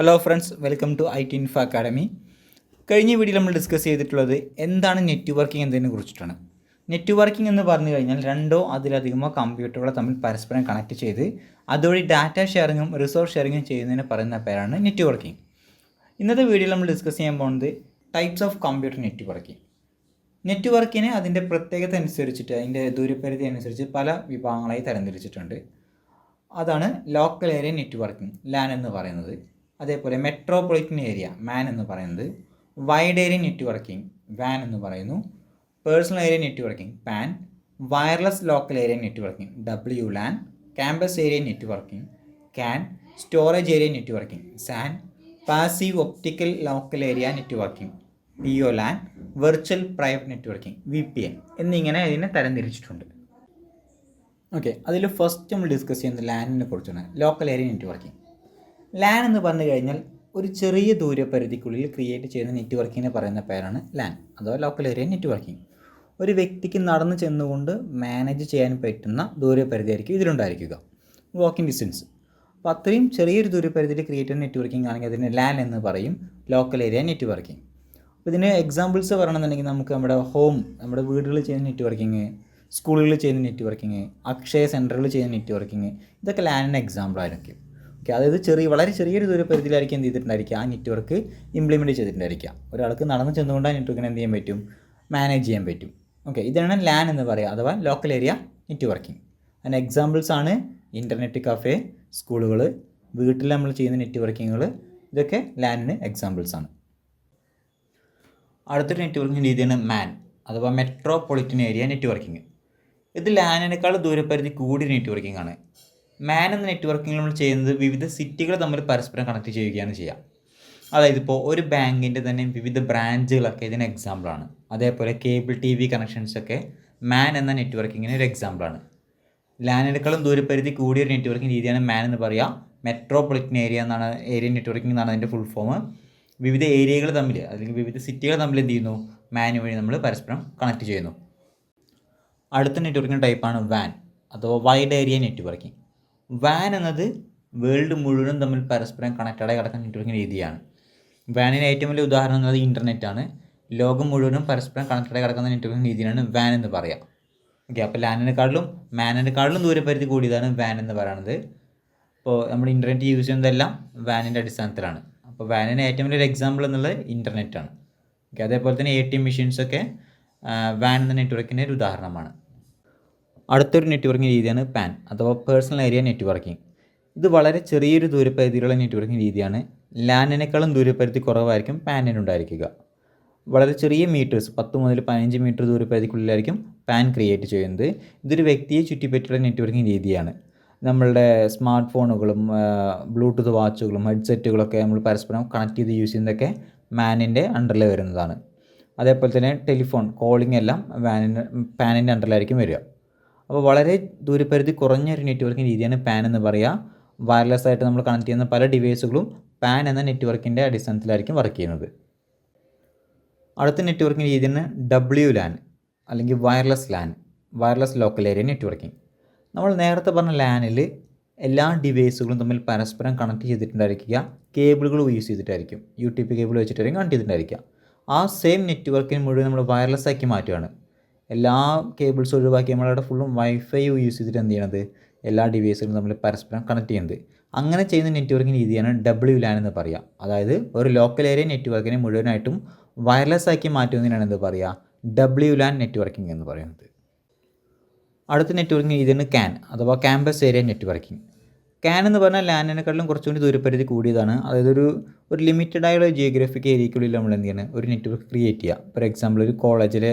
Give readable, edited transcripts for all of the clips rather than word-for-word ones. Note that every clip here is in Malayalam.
Hello friends, welcome to IT Info academy. കഴിഞ്ഞ വീഡിയോയിൽ നമ്മൾ ഡിസ്കസ് ചെയ്തിട്ടുള്ളത് എന്താണ് നെറ്റ്വർക്കിംഗ് എന്നതിനെ കുറിച്ചിട്ടാണ്. നെറ്റ്വർക്കിംഗ് എന്ന് പറഞ്ഞു കഴിഞ്ഞാൽ രണ്ടോ അതിലധികമോ കമ്പ്യൂട്ടറുകളെ തമ്മിൽ പരസ്പരം കണക്ട് ചെയ്ത് അതുവഴി ഡാറ്റ ഷെയറിങ്ങും റിസോഴ്സ് ഷെയറിങ്ങും ചെയ്യുന്നതിന് പറയുന്ന പേരാണ് നെറ്റ്വർക്കിംഗ്. ഇന്നത്തെ വീഡിയോയിൽ നമ്മൾ ഡിസ്കസ് ചെയ്യാൻ പോകുന്നത് ടൈപ്സ് ഓഫ് കമ്പ്യൂട്ടർ നെറ്റ്വർക്കിംഗ്. നെറ്റ്വർക്കിനെ അതിൻ്റെ പ്രത്യേകത അനുസരിച്ചിട്ട് അതിൻ്റെ ദൂരപരിധി അനുസരിച്ച് പല വിഭാഗങ്ങളായി തരംതിരിച്ചിട്ടുണ്ട്. അതാണ് ലോക്കൽ ഏരിയ നെറ്റ്വർക്കിംഗ്, LAN എന്ന് പറയുന്നത്. അതേപോലെ മെട്രോപൊളിറ്റൻ ഏരിയ, MAN എന്ന് പറയുന്നത്. വൈഡ് ഏരിയ നെറ്റ്വർക്കിംഗ്, WAN എന്ന് പറയുന്നു. Personal area networking, PAN. Wireless local area networking, WLAN. Campus area networking, CAN. Storage area networking, SAN. Passive optical local area networking, POLAN. Virtual private networking, VPN എന്നിങ്ങനെ ഇതിനെ തരംതിരിച്ചിട്ടുണ്ട്. ഓക്കെ, അതിൽ ഫസ്റ്റ് നമ്മൾ ഡിസ്കസ് ചെയ്യുന്നത് LANനെ കുറിച്ചാണ്, ലോക്കൽ ഏരിയ നെറ്റ്വർക്കിംഗ്. LAN എന്ന് പറഞ്ഞു കഴിഞ്ഞാൽ ഒരു ചെറിയ ദൂരപരിധിക്കുള്ളിൽ ക്രിയേറ്റ് ചെയ്യുന്ന നെറ്റ്വർക്കിങ്ങിനെ പറയുന്ന പേരാണ് LAN അഥവാ ലോക്കൽ ഏരിയ നെറ്റ്വർക്കിംഗ്. ഒരു വ്യക്തിക്ക് നടന്നു ചെന്നുകൊണ്ട് മാനേജ് ചെയ്യാൻ പറ്റുന്ന ദൂരപരിധി ആയിരിക്കും ഇതിലുണ്ടായിരിക്കുക, വാക്കിംഗ് ഡിസ്റ്റൻസ്. അപ്പോൾ അത്രയും ചെറിയൊരു ദൂരപരിധിയിൽ ക്രിയേറ്റ് ചെയ്യുന്ന നെറ്റ്വർക്കിംഗ് ആണെങ്കിൽ അതിന് LAN എന്ന് പറയും, ലോക്കൽ ഏരിയ നെറ്റ്വർക്കിംഗ്. അപ്പോൾ ഇതിന് എക്സാമ്പിൾസ് പറയണമെന്നുണ്ടെങ്കിൽ നമുക്ക് നമ്മുടെ വീടുകളിൽ ചെയ്യുന്ന നെറ്റ്വർക്കിംഗ്, സ്കൂളുകളിൽ ചെയ്യുന്ന നെറ്റ്വർക്കിംഗ്, അക്ഷയ സെൻറ്ററുകളിൽ ചെയ്യുന്ന നെറ്റ്വർക്കിംഗ്, ഇതൊക്കെ LANൻ്റെ എക്സാമ്പിളായിരിക്കും. ഓക്കെ, അതായത് വളരെ ചെറിയൊരു ദൂരപരിധിയിലായിരിക്കും എന്ത് ചെയ്തിട്ടുണ്ടായിരിക്കുക, ആ നെറ്റ്വർക്ക് ഇംപ്ലിമെൻറ്റ് ചെയ്തിട്ടുണ്ടായിരിക്കുക. ഒരാൾക്ക് നടന്ന് ചെന്നുകൊണ്ട് ആ നെറ്റ്വർക്കിനെ എന്ത് ചെയ്യാൻ പറ്റും, മാനേജ് ചെയ്യാൻ പറ്റും. ഓക്കെ, ഇതാണ് LAN എന്ന് പറയുക അഥവാ ലോക്കൽ ഏരിയ നെറ്റ്വർക്കിംഗ്. അതിന് എക്സാമ്പിൾസ് ആണ് ഇൻ്റർനെറ്റ് കഫേ, സ്കൂളുകൾ, വീട്ടിൽ നമ്മൾ ചെയ്യുന്ന നെറ്റ്വർക്കിങ്ങുകൾ, ഇതൊക്കെ LANന് എക്സാമ്പിൾസ് ആണ്. അടുത്തൊരു നെറ്റ്വർക്കിംഗ് രീതിയാണ് MAN അഥവാ മെട്രോപൊളിറ്റൻ ഏരിയ നെറ്റ്വർക്കിംഗ്. ഇത് LANനേക്കാൾ ദൂരപരിധി കൂടിയ നെറ്റ്വർക്കിംഗ് ആണ്. MAN എന്ന നെറ്റ്വർക്കിംഗ് നമ്മൾ ചെയ്യുന്നത് വിവിധ സിറ്റികൾ തമ്മിൽ പരസ്പരം കണക്ട് ചെയ്യുകയാണ് ചെയ്യുക. അതായത് ഇപ്പോൾ ഒരു ബാങ്കിൻ്റെ തന്നെ വിവിധ ബ്രാഞ്ചുകളൊക്കെ ഇതിന് എക്സാമ്പിളാണ്. അതേപോലെ കേബിൾ TV കണക്ഷൻസൊക്കെ MAN എന്ന നെറ്റ്വർക്കിങ്ങിന് ഒരു എക്സാമ്പിളാണ്. LANനേക്കാളും ദൂരപരിധി കൂടിയൊരു നെറ്റ്വർക്കിംഗ് രീതിയാണ് MAN എന്ന് പറയുക. മെട്രോപൊളിറ്റൻ ഏരിയ നെറ്റ്വർക്കിംഗ് എന്നാണ് അതിൻ്റെ ഫുൾ ഫോം. വിവിധ ഏരിയകൾ തമ്മിൽ അല്ലെങ്കിൽ വിവിധ സിറ്റികൾ തമ്മിൽ എന്ത് ചെയ്യുന്നു, MAN വഴി നമ്മൾ പരസ്പരം കണക്ട് ചെയ്യുന്നു. അടുത്ത നെറ്റ്വർക്കിംഗ് ടൈപ്പാണ് WAN അഥവാ വൈഡ് ഏരിയ നെറ്റ്വർക്കിംഗ്. WAN എന്നത് വേൾഡ് മുഴുവനും തമ്മിൽ പരസ്പരം കണക്റ്റഡായി കിടക്കുന്ന നെറ്റ്വർക്കിംഗ് രീതിയാണ്. WANന് ഏറ്റവും വലിയ ഉദാഹരണം എന്നത് ഇൻ്റർനെറ്റാണ്. ലോകം മുഴുവനും പരസ്പരം കണക്റ്റഡായി കിടക്കുന്ന നെറ്റ്വർക്കിംഗ് രീതിയാണ് WAN എന്ന് പറയാം. ഓക്കെ, അപ്പോൾ LANനേക്കാളും MANനേക്കാളും ദൂരപരിധി കൂടിയതാണ് WAN എന്ന് പറയുന്നത്. ഇപ്പോൾ നമ്മൾ ഇൻ്റർനെറ്റ് യൂസ് ചെയ്യുന്നതെല്ലാം WANൻ്റെ അടിസ്ഥാനത്തിലാണ്. അപ്പോൾ WANന് ഏറ്റവും വലിയൊരു എക്സാമ്പിൾ എന്നുള്ളത് ഇൻ്റർനെറ്റാണ്. ഓക്കെ, അതേപോലെ തന്നെ ATM മെഷീൻസൊക്കെ WAN എന്ന നെറ്റ്വർക്കിൻ്റെ ഒരു ഉദാഹരണമാണ്. അടുത്തൊരു നെറ്റ്വർക്കിംഗ് രീതിയാണ് PAN അഥവാ പേഴ്സണൽ ഏരിയ നെറ്റ്വർക്കിംഗ്. ഇത് വളരെ ചെറിയൊരു ദൂരപരിധിയിലുള്ള നെറ്റ്വർക്കിംഗ് രീതിയാണ്. LANനേക്കാളും ദൂരപരിധി കുറവായിരിക്കും PANനുണ്ടായിരിക്കുക. വളരെ ചെറിയ മീറ്റേഴ്സ്, 10 മുതൽ 15 മീറ്റർ ദൂരപരിധിക്കുള്ളിലായിരിക്കും PAN ക്രിയേറ്റ് ചെയ്യുന്നത്. ഇതൊരു വ്യക്തിയെ ചുറ്റിപ്പറ്റിയുള്ള നെറ്റ്വർക്കിംഗ് രീതിയാണ്. നമ്മളുടെ സ്മാർട്ട് ഫോണുകളും ബ്ലൂടൂത്ത് വാച്ചുകളും ഹെഡ്സെറ്റുകളൊക്കെ നമ്മൾ പരസ്പരം കണക്ട് ചെയ്ത് യൂസ് ചെയ്യുന്നതൊക്കെ MANൻ്റെ അണ്ടറിൽ വരുന്നതാണ്. അതേപോലെ തന്നെ ടെലിഫോൺ കോളിംഗ് എല്ലാം PANൻ്റെ അണ്ടറിലായിരിക്കും വരിക. അപ്പോൾ വളരെ ദൂരപരിധി കുറഞ്ഞൊരു നെറ്റ്വർക്കിംഗ് രീതിയാണ് PAN എന്ന് പറയുക. വയർലെസ് ആയിട്ട് നമ്മൾ കണക്ട് ചെയ്യുന്ന പല ഡിവൈസുകളും PAN എന്ന നെറ്റ്വർക്കിൻ്റെ അടിസ്ഥാനത്തിലായിരിക്കും വർക്ക് ചെയ്യുന്നത്. അടുത്ത നെറ്റ്വർക്കിംഗ് രീതിയാണ് WLAN അല്ലെങ്കിൽ wireless LAN, wireless local area networking. നമ്മൾ നേരത്തെ പറഞ്ഞ LANൽ എല്ലാ ഡിവൈസുകളും തമ്മിൽ പരസ്പരം കണക്ട് ചെയ്തിട്ടുണ്ടായിരിക്കുക കേബിളുകൾ യൂസ് ചെയ്തിട്ടായിരിക്കും, UTP കേബിൾ വെച്ചിട്ടായിരിക്കും കണക്ട് ചെയ്തിട്ടുണ്ടായിരിക്കുക. ആ സെയിം നെറ്റ്വർക്കിന് മുഴുവൻ നമ്മൾ വയർലെസ് ആക്കി മാറ്റുകയാണ്. എല്ലാ കേബിൾസ് ഒഴിവാക്കി നമ്മളവിടെ ഫുള്ളും വൈഫൈ യൂസ് ചെയ്തിട്ട് എന്ത് ചെയ്യണത്, എല്ലാ ഡിവൈസുകളും തമ്മിൽ പരസ്പരം കണക്ട് ചെയ്യുന്നത്. അങ്ങനെ ചെയ്യുന്ന നെറ്റ്വർക്കിംഗ് രീതിയാണ് WLAN എന്ന് പറയുക. അതായത് ഒരു ലോക്കൽ ഏരിയ നെറ്റ്വർക്കിനെ മുഴുവനായിട്ടും വയർലെസ് ആക്കി മാറ്റുന്നതിനാണ് എന്ത് പറയുക, WLAN നെറ്റ്വർക്കിംഗ് എന്ന് പറയുന്നത്. അടുത്ത നെറ്റ്വർക്കിംഗ് രീതിയാണ് CAN അഥവാ ക്യാമ്പസ് ഏരിയ നെറ്റ്വർക്കിംഗ്. CAN എന്ന് പറഞ്ഞാൽ LANനേക്കാളും കുറച്ചുകൂടി ദൂരപരിധി കൂടിയതാണ്. അതായത് ഒരു ലിമിറ്റഡ് ആയുള്ള ജിയോഗ്രാഫിക് ഏരിയക്കുള്ളിൽ നമ്മൾ എന്ത് ചെയ്യണം, ഒരു നെറ്റ്വർക്ക് ക്രിയേറ്റ് ചെയ്യുക. ഫോർ എക്സാമ്പിൾ ഒരു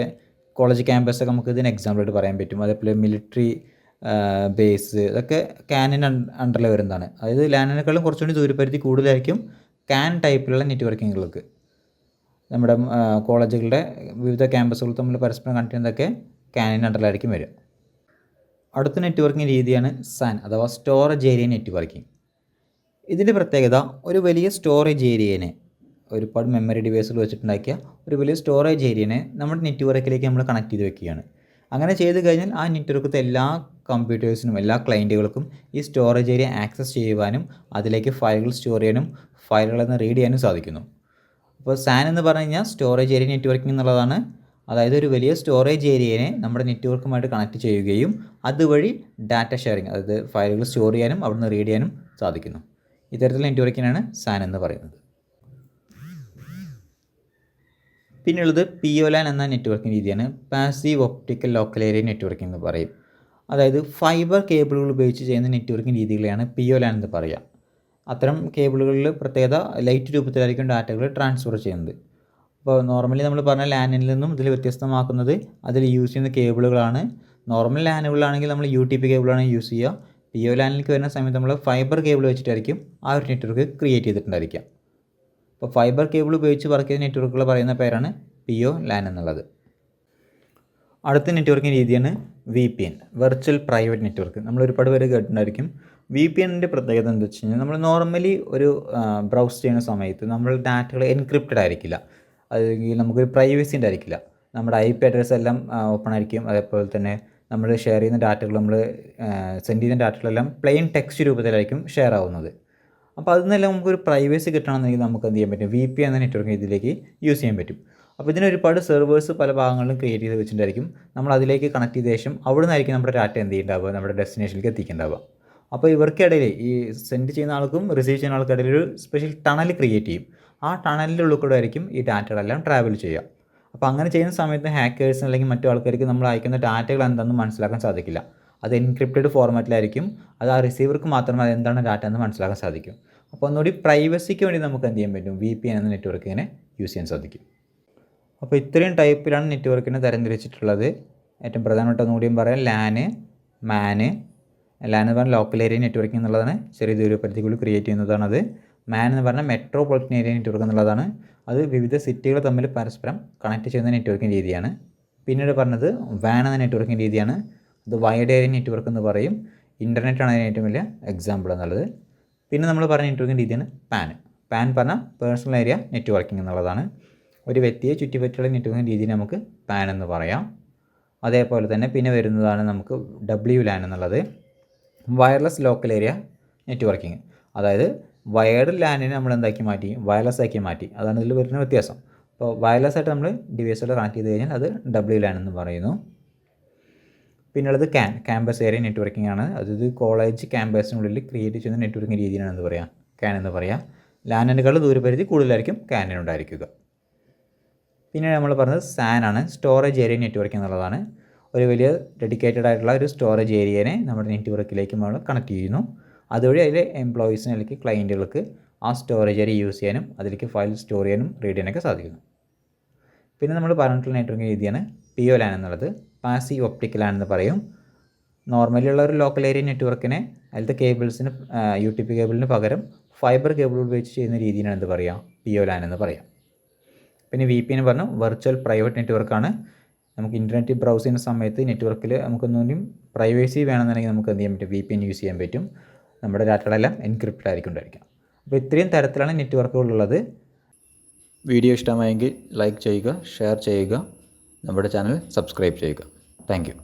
കോളേജ് ക്യാമ്പസൊക്കെ നമുക്ക് ഇതിന് എക്സാമ്പിളായിട്ട് പറയാൻ പറ്റും. അതേപോലെ മിലിറ്ററി ബേസ്, ഇതൊക്കെ CANൻ്റെ അണ്ടറിൽ വരുന്നതാണ്. അതായത് LANനേക്കാളും കുറച്ചുകൂടി ദൂരപരിധി കൂടുതലായിരിക്കും CAN ടൈപ്പിലുള്ള നെറ്റ്വർക്കിങ്ങുകൾക്ക്. നമ്മുടെ കോളേജുകളുടെ വിവിധ ക്യാമ്പസുകൾ തമ്മിൽ പരസ്പരം കണക്ട് ചെയ്യുന്നതൊക്കെ CANൻ്റെ അണ്ടറിലായിരിക്കും വരിക. അടുത്ത നെറ്റ്വർക്കിംഗ് രീതിയാണ് SAN അഥവാ സ്റ്റോറേജ് ഏരിയ നെറ്റ്വർക്കിംഗ്. ഇതിൻ്റെ പ്രത്യേകത ഒരു വലിയ സ്റ്റോറേജ് ഏരിയനെ, ഒരുപാട് മെമ്മറി ഡിവൈസുകൾ വെച്ചിട്ടുണ്ടാക്കിയ ഒരു വലിയ സ്റ്റോറേജ് ഏരിയനെ നമ്മുടെ നെറ്റ്വർക്കിലേക്ക് നമ്മൾ കണക്ട് ചെയ്ത് വെക്കുകയാണ്. അങ്ങനെ ചെയ്ത് കഴിഞ്ഞാൽ ആ നെറ്റ്വർക്കത്തെ എല്ലാ കമ്പ്യൂട്ടേഴ്സിനും എല്ലാ ക്ലയൻറ്റുകൾക്കും ഈ സ്റ്റോറേജ് ഏരിയ ആക്സസ് ചെയ്യുവാനും അതിലേക്ക് ഫയലുകൾ സ്റ്റോർ ചെയ്യാനും ഫയലുകളിൽ നിന്ന് റീഡ് ചെയ്യാനും സാധിക്കുന്നു. അപ്പോൾ SAN എന്ന് പറഞ്ഞു കഴിഞ്ഞാൽ സ്റ്റോറേജ് ഏരിയ നെറ്റ്വർക്കിംഗ് എന്നുള്ളതാണ്. അതായത് ഒരു വലിയ സ്റ്റോറേജ് ഏരിയയെ നമ്മുടെ നെറ്റ്വർക്കുമായിട്ട് കണക്ട് ചെയ്യുകയും അതുവഴി ഡാറ്റ ഷെയറിങ്, അതായത് ഫയലുകൾ സ്റ്റോർ ചെയ്യാനും അവിടുന്ന് റീഡ് ചെയ്യാനും സാധിക്കുന്നു. ഇത്തരത്തിലുള്ള നെറ്റ്വർക്കിനാണ് SAN എന്ന് പറയുന്നത്. പിന്നെയുള്ളത് POLAN എന്ന നെറ്റ്വർക്കിംഗ് രീതിയാണ്. Passive optical local area networking എന്ന് പറയും. അതായത് ഫൈബർ കേബിളുകൾ ഉപയോഗിച്ച് ചെയ്യുന്ന നെറ്റ്വർക്കിംഗ് രീതികളെയാണ് POLAN എന്ന് പറയുക. അത്തരം കേബിളുകളിൽ പ്രത്യേകത ലൈറ്റ് രൂപത്തിലായിരിക്കും ഡാറ്റകൾ ട്രാൻസ്ഫർ ചെയ്യുന്നത്. അപ്പോൾ നോർമലി നമ്മൾ പറഞ്ഞ ലാനിൽ നിന്നും ഇതിൽ വ്യത്യസ്തമാക്കുന്നത് അതിൽ യൂസ് ചെയ്യുന്ന കേബിളുകളാണ്. നോർമൽ ലാനുകളാണെങ്കിൽ നമ്മൾ UTP കേബിളാണ് യൂസ് ചെയ്യുക. POLAനിലേക്ക് വരുന്ന സമയത്ത് നമ്മൾ ഫൈബർ കേബിൾ വെച്ചിട്ടായിരിക്കും ആ ഒരു നെറ്റ്വർക്ക് ക്രിയേറ്റ് ചെയ്തിട്ടുണ്ടായിരിക്കുക. അപ്പോൾ ഫൈബർ കേബിൾ ഉപയോഗിച്ച് വർക്ക് ചെയ്യുന്ന നെറ്റ്വർക്കുകൾ പറയുന്ന പേരാണ് POLAN എന്നുള്ളത്. അടുത്ത നെറ്റ്വർക്കിംഗ് രീതിയാണ് VPN, വെർച്വൽ പ്രൈവറ്റ് നെറ്റ്വർക്ക്. നമ്മൾ ഒരുപാട് പേര് കേട്ടിട്ടുണ്ടായിരിക്കും. VPNൻ്റെ പ്രത്യേകത എന്താ വെച്ച് കഴിഞ്ഞാൽ നമ്മൾ നോർമലി ഒരു ബ്രൗസ് ചെയ്യുന്ന സമയത്ത് നമ്മൾ ഡാറ്റകൾ എൻക്രിപ്റ്റഡ് ആയിരിക്കില്ല, അല്ലെങ്കിൽ നമുക്കൊരു പ്രൈവസി ഉണ്ടായിരിക്കില്ല. നമ്മുടെ IP അഡ്രസ്സ് എല്ലാം ഓപ്പൺ ആയിരിക്കും. അതേപോലെ തന്നെ നമ്മൾ ഷെയർ ചെയ്യുന്ന ഡാറ്റകൾ, നമ്മൾ സെൻഡ് ചെയ്യുന്ന ഡാറ്റകളെല്ലാം പ്ലെയിൻ ടെക്സ്റ്റ് രൂപത്തിലായിരിക്കും ഷെയർ ആവുന്നത്. അപ്പോൾ അതിൽ നിന്നെല്ലാം നമുക്കൊരു പ്രൈവസി കിട്ടണമെന്നെങ്കിൽ നമുക്ക് എന്ത് ചെയ്യാൻ പറ്റും, VPN എന്ന നെറ്റ്വർക്ക് ഇതിലേക്ക് യൂസ് ചെയ്യാൻ പറ്റും. അപ്പോൾ ഇതിന് ഒരുപാട് സെർവേഴ്സ് പല ഭാഗങ്ങളിലും ക്രിയേറ്റ് ചെയ്ത് വെച്ചിട്ടുണ്ടായിരിക്കും. നമ്മൾ അതിലേക്ക് കണക്ട് ചെയ്ത ശേഷം അവിടെ നിന്നായിരിക്കും നമ്മുടെ ഡാറ്റ എന്ത് ചെയ്യുന്നുണ്ടാവുക, നമ്മുടെ ഡെസ്റ്റിനേഷനിലേക്ക് എത്തിക്കുന്നുണ്ടാവുക. അപ്പോൾ ഇവർക്കിടയിൽ, ഈ സെൻഡ് ചെയ്യുന്ന ആൾക്കും റിസീവ് ചെയ്യുന്ന ആൾക്കിടയിൽ ഒരു സ്പെഷ്യൽ ടണൽ ക്രിയേറ്റ് ചെയ്യും. ആ ടണലിൻ്റെ ഉള്ളിൽ കൂടെ ആയിരിക്കും ഈ ഡാറ്റകളെല്ലാം ട്രാവൽ ചെയ്യുക. അപ്പോൾ അങ്ങനെ ചെയ്യുന്ന സമയത്ത് ഹാക്കേഴ്സിന് അല്ലെങ്കിൽ മറ്റു ആൾക്കാർക്ക് നമ്മൾ അയക്കുന്ന ഡാറ്റകൾ എന്താണെന്ന് മനസ്സിലാക്കാൻ സാധിക്കില്ല. അത് എൻക്രിപ്റ്റഡ് ഫോർമാറ്റിലായിരിക്കും. അത് ആ റിസീവർക്ക് മാത്രമേ അതെന്താണ് ഡാറ്റ എന്ന് മനസ്സിലാക്കാൻ സാധിക്കും. അപ്പോൾ ഒന്നുകൂടി പ്രൈവസിക്ക് വേണ്ടി നമുക്ക് എന്ത് ചെയ്യാൻ പറ്റും, VPN എന്ന നെറ്റ്വർക്കിനെ യൂസ് ചെയ്യാൻ സാധിക്കും. അപ്പോൾ ഇത്രയും ടൈപ്പിലാണ് നെറ്റ്വർക്കിനെ തരംതിരിച്ചിട്ടുള്ളത്. ഏറ്റവും പ്രധാനപ്പെട്ട ഒന്നുകൂടിയും പറയാം, LAN, MAN. LAN എന്ന് പറഞ്ഞാൽ ലോക്കൽ ഏരിയ നെറ്റ്വർക്കിംഗ് എന്നുള്ളതാണ്, ചെറിയ ദൂരപരിധിക്കുള്ളിൽ ക്രിയേറ്റ് ചെയ്യുന്നതാണത്. MAN എന്ന് പറഞ്ഞാൽ മെട്രോപൊളിറ്റൻ ഏരിയ നെറ്റ്വർക്ക് എന്നുള്ളതാണ്. അത് വിവിധ സിറ്റികൾ തമ്മിൽ പരസ്പരം കണക്ട് ചെയ്യുന്ന നെറ്റ്വർക്കിംഗ് രീതിയാണ്. പിന്നീട് പറഞ്ഞത് WAN എന്ന നെറ്റ്വർക്കിംഗ് രീതിയാണ്. അത് വൈഡ് ഏരിയ നെറ്റ്വർക്ക് എന്ന് പറയും. ഇൻ്റർനെറ്റാണ് അതിന് ഏറ്റവും വലിയ എക്സാമ്പിൾ എന്നുള്ളത്. പിന്നെ നമ്മൾ പറഞ്ഞ നെറ്റ്വർക്കിംഗ് രീതിയാണ് PAN പറഞ്ഞാൽ പേഴ്സണൽ ഏരിയ നെറ്റ്വർക്കിംഗ് എന്നുള്ളതാണ്. ഒരു വ്യക്തിയെ ചുറ്റിപ്പറ്റിയുള്ള നെറ്റ്വർക്കിംഗ് രീതിയെ നമുക്ക് PAN എന്ന് പറയാം. അതേപോലെ തന്നെ പിന്നെ വരുന്നതാണ് നമുക്ക് WLAN എന്നുള്ളത്, വയർലെസ് ലോക്കൽ ഏരിയ നെറ്റ്വർക്കിംഗ്. അതായത് വയർഡ് ലാനിനെ നമ്മൾ എന്താക്കി മാറ്റി, വയർലെസ് ആക്കി മാറ്റി. അതാണ് ഇതിൽ വരുന്ന വ്യത്യാസം. അപ്പോൾ വയർലെസ് ആയിട്ട് നമ്മൾ ഡിവൈസുകൾ കണക്ട് ചെയ്ത് കഴിഞ്ഞാൽ അത് WLAN എന്ന് പറയുന്നു. പിന്നുള്ളത് ക്യാമ്പസ് ഏരിയ നെറ്റ്വർക്കിംഗ് ആണ്. അതായത് കോളേജ് ക്യാമ്പസിനുള്ളിൽ ക്രിയേറ്റ് ചെയ്യുന്ന നെറ്റ്വർക്കിംഗ് രീതിയാണ് എന്ത് പറയുക, CAN എന്ന് പറയുക. ലാനിനേക്കാൾ ദൂരപരിധി കൂടുതലായിരിക്കും CANനുണ്ടായിരിക്കുക. പിന്നെ നമ്മൾ പറഞ്ഞത് SAN ആണ്, സ്റ്റോറേജ് ഏരിയ നെറ്റ്വർക്കിംഗ് എന്നുള്ളതാണ്. ഒരു വലിയ ഡെഡിക്കേറ്റഡ് ആയിട്ടുള്ള ഒരു സ്റ്റോറേജ് ഏരിയനെ നമ്മുടെ നെറ്റ്വർക്കിലേക്ക് നമ്മൾ കണക്ട് ചെയ്യുന്നു. അതുവഴി അതിലെ എംപ്ലോയീസിന് അല്ലെങ്കിൽ ക്ലയൻറ്റുകൾക്ക് ആ സ്റ്റോറേജ് ഏരിയ യൂസ് ചെയ്യാനും അതിലേക്ക് ഫയൽ സ്റ്റോർ ചെയ്യാനും റീഡ് ചെയ്യാനൊക്കെ സാധിക്കുന്നു. പിന്നെ നമ്മൾ പറഞ്ഞിട്ടുള്ള നെറ്റ്വർക്കിംഗ് രീതിയാണ് POLAN എന്നുള്ളത്, പാസീവ് ഒപ്റ്റിക്കൽ LAN എന്ന് പറയും. നോർമലി ഉള്ള ഒരു ലോക്കൽ ഏരിയ നെറ്റ്വർക്കിനെ അതിലത്തെ കേബിൾസിന് UTP കേബിളിന് പകരം ഫൈബർ കേബിൾ ഉപയോഗിച്ച് ചെയ്യുന്ന രീതിയാണ് എന്ത് പറയുക, POLAN എന്ന് പറയാം. പിന്നെ VPN പറഞ്ഞു വെർച്വൽ പ്രൈവറ്റ് നെറ്റ്വർക്കാണ്. നമുക്ക് ഇൻ്റർനെറ്റ് ബ്രൗസ് ചെയ്യുന്ന സമയത്ത് നെറ്റ്വർക്കിൽ നമുക്കൊന്നും പ്രൈവസി വേണമെന്നുണ്ടെങ്കിൽ നമുക്ക് എന്ത് ചെയ്യാൻ പറ്റും, VPN യൂസ് ചെയ്യാൻ പറ്റും. നമ്മുടെ ഡാറ്റകളെല്ലാം എൻക്രിപ്റ്റഡ് ആയിരിക്കും ഉണ്ടായിരിക്കാം. അപ്പോൾ ഇത്രയും തരത്തിലാണ് നെറ്റ്വർക്കുകളുള്ളത്. വീഡിയോ ഇഷ്ടമായെങ്കിൽ ലൈക്ക് ചെയ്യുക, ഷെയർ ചെയ്യുക, നമ്മുടെ ചാനൽ സബ്സ്ക്രൈബ് ചെയ്യുക. Thank you.